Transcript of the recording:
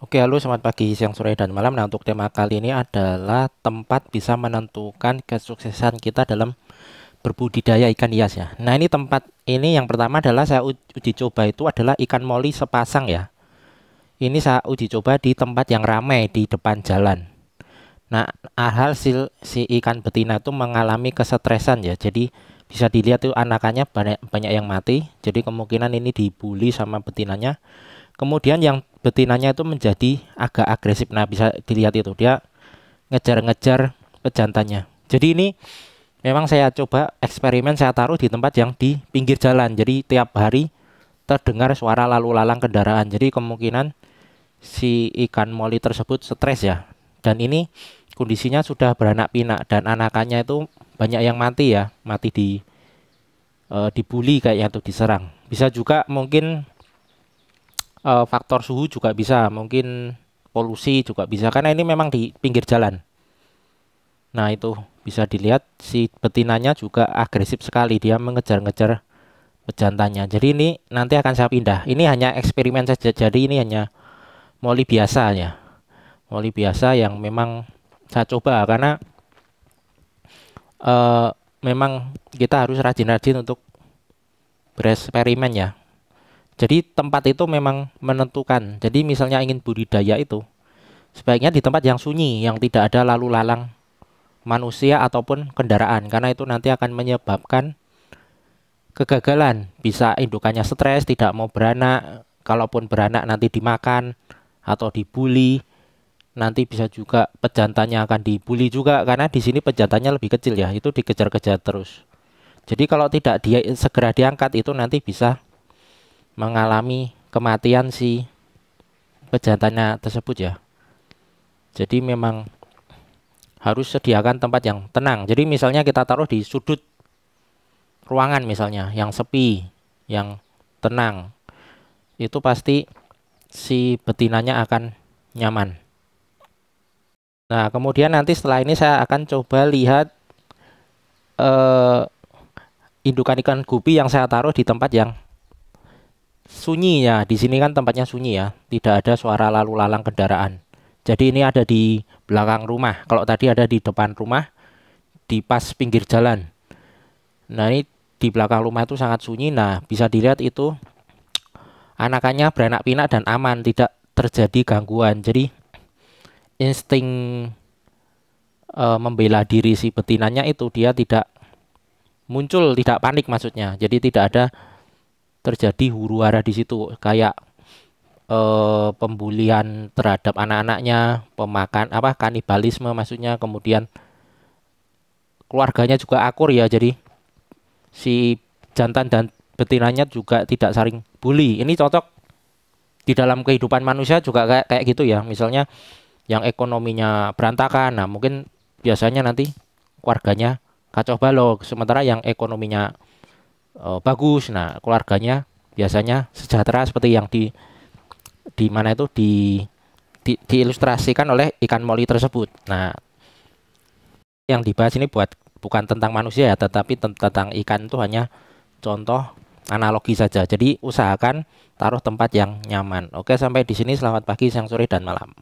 Oke, halo, selamat pagi, siang, sore, dan malam. Nah, untuk tema kali ini adalah tempat bisa menentukan kesuksesan kita dalam berbudidaya ikan hias ya. Nah, ini tempat ini yang pertama adalah saya uji coba itu adalah ikan moli sepasang ya. Ini saya uji coba di tempat yang ramai di depan jalan. Nah, hasil si ikan betina itu mengalami kesetresan ya. Jadi bisa dilihat tuh anakannya banyak banyak yang mati. Jadi kemungkinan ini dibully sama betinanya. Kemudian yang betinanya itu menjadi agak agresif. Nah, bisa dilihat itu dia ngejar-ngejar pejantannya. Jadi ini memang saya coba eksperimen, saya taruh di tempat yang di pinggir jalan. Jadi tiap hari terdengar suara lalu lalang kendaraan. Jadi kemungkinan si ikan moli tersebut stres ya. Dan ini kondisinya sudah beranak pinak dan anakannya itu banyak yang mati ya, mati dibully kayaknya tuh diserang. Bisa juga mungkin faktor suhu juga bisa, mungkin polusi juga bisa karena ini memang di pinggir jalan. Nah, itu bisa dilihat si betinanya juga agresif sekali, dia mengejar-ngejar pejantannya. Jadi ini nanti akan saya pindah. Ini hanya eksperimen saja. Jadi ini hanya moli biasa ya. Moli biasa yang memang saya coba karena eh, memang kita harus rajin-rajin untuk bereksperimen ya. Jadi tempat itu memang menentukan. Jadi misalnya ingin budidaya itu sebaiknya di tempat yang sunyi, yang tidak ada lalu lalang manusia ataupun kendaraan, karena itu nanti akan menyebabkan kegagalan. Bisa indukannya stres, tidak mau beranak. Kalaupun beranak nanti dimakan atau dibully. Nanti bisa juga pejantannya akan dibully juga karena di sini pejantannya lebih kecil ya, itu dikejar-kejar terus. Jadi kalau tidak dia segera diangkat itu nanti bisa mengalami kematian si pejantannya tersebut ya. Jadi memang harus sediakan tempat yang tenang. Jadi misalnya kita taruh di sudut ruangan misalnya yang sepi, yang tenang. Itu pasti si betinanya akan nyaman. Nah, kemudian nanti setelah ini saya akan coba lihat eh, indukan ikan gupi yang saya taruh di tempat yang sunyi ya. Di sini kan tempatnya sunyi ya, tidak ada suara lalu lalang kendaraan. Jadi ini ada di belakang rumah. Kalau tadi ada di depan rumah, di pas pinggir jalan. Nah, ini di belakang rumah itu sangat sunyi. Nah, bisa dilihat itu anakannya beranak pinak dan aman, tidak terjadi gangguan. Jadi insting membela diri si betinanya itu dia tidak muncul, tidak panik maksudnya. Jadi tidak ada terjadi huru hara di situ kayak pembulian terhadap anak-anaknya, pemakan apa kanibalisme maksudnya, kemudian keluarganya juga akur ya. Jadi si jantan dan betinanya juga tidak saling bully. Ini cocok di dalam kehidupan manusia juga kayak kayak gitu ya. Misalnya yang ekonominya berantakan, nah mungkin biasanya nanti keluarganya kacau balau, sementara yang ekonominya bagus, nah keluarganya biasanya sejahtera seperti yang di mana itu diilustrasikan oleh ikan moli tersebut. Nah, yang dibahas ini bukan tentang manusia ya, tetapi tentang ikan itu hanya contoh analogi saja. Jadi usahakan taruh tempat yang nyaman. Oke, sampai di sini. Selamat pagi, siang, sore, dan malam.